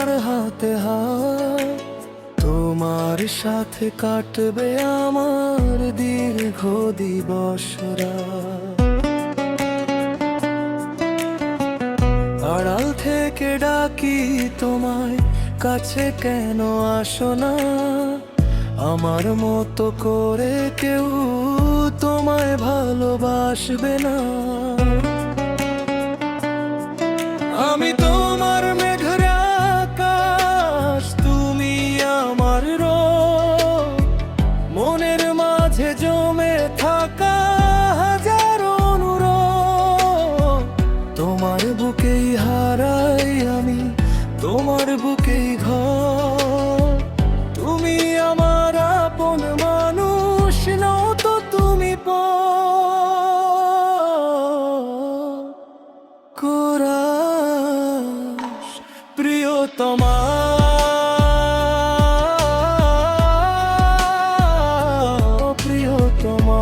আমার হাতে হাত, তোমার সাথে কাটবে আমার দীর্ঘ দিবসরা। আড়াল থেকে ডাকি তোমায়, কাছে কেন আসো না? আমার মতো করে কেউ তোমায় ভালোবাসবে না। আমি তোমার মেঘের আকাশ, তুমি আমার রোদ, মনের মাঝে জমে থাকা হাজার অনুরোধ। তোমার বুকেই হারাই আমি, তোমার বুকেই ঘর। তুমি আমার আপন মানুষ নও তো, তুমি কোরাস প্রিয়তমা। প্রিয়তমা,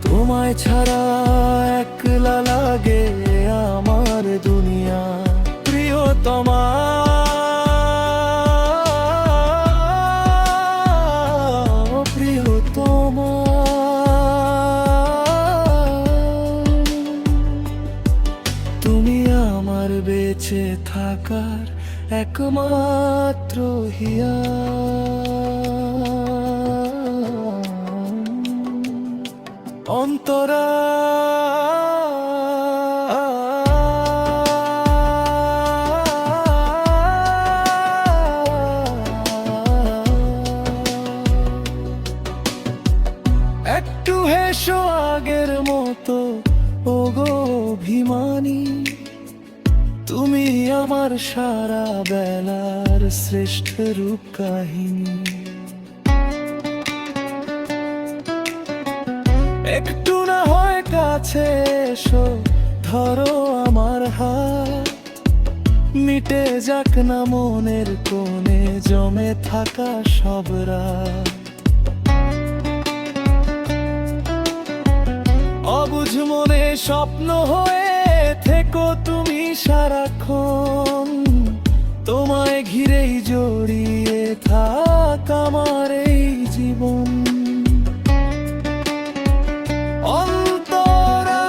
তোমায় ছাড়া একলা লাগে আমার দুনিয়া। প্রিয়তমা, প্রিয়তমা, তুমি আমার বেঁচে থাকার একমাত্র হিয়া। অন্তরা একটু হেসো আগের মতো, ওগো অভিমানী। তুমি আমার সারা বেলার শ্রেষ্ঠ রূপ কাহিনী। একটু না হয় কাছে এসো, ধরো আমার হাত, মিটে যাক না মনের কোণে জমে থাকা সব রাত। অবুঝ মনে স্বপ্ন হয়ে থেকো তুমি সারাক্ষণ, তোমায় ঘিরেই জড়িয়ে থাক আমার এই জীবন। অন্তরা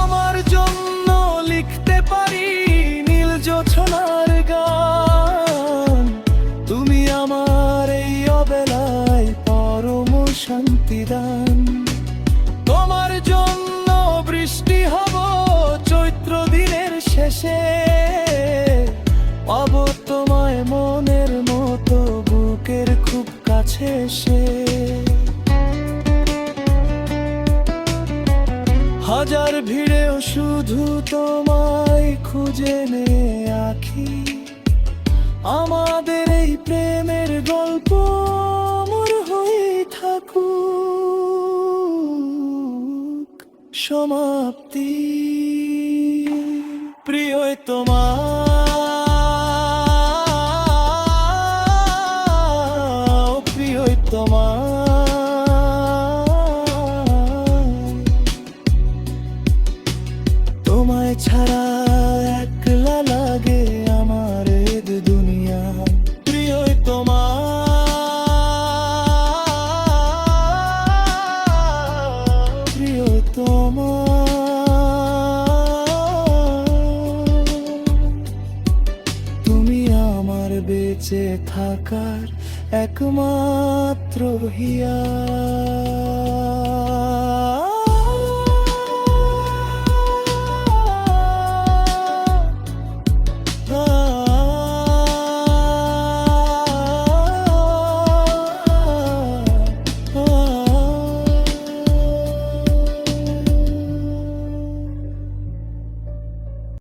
আমার জন্য লিখতে পারি নীল জোছনার গান। তুমি আমার এই অবেলায় পরম শান্তিদান। তোমার জন্য বৃষ্টি হব চৈত্র দিনের শেষে, পাবো তোমায় মনের মতো বুকের খুব কাছে এসে। হাজার ভিড়েও শুধু তোমায় খুঁজে নে আঁখি, আমাদের এই প্রেমের গল্প অমর হয়ে থাকুক সমাপ্তি। প্রিয়তমা, প্রিয়তমা, তোমায় ছাড়া একলা লাগে আমার এই দুনিয়া। প্রিয়তমা, প্রিয়তমা, তুমি আমার বেঁচে থাকার একমাত্র হিয়া।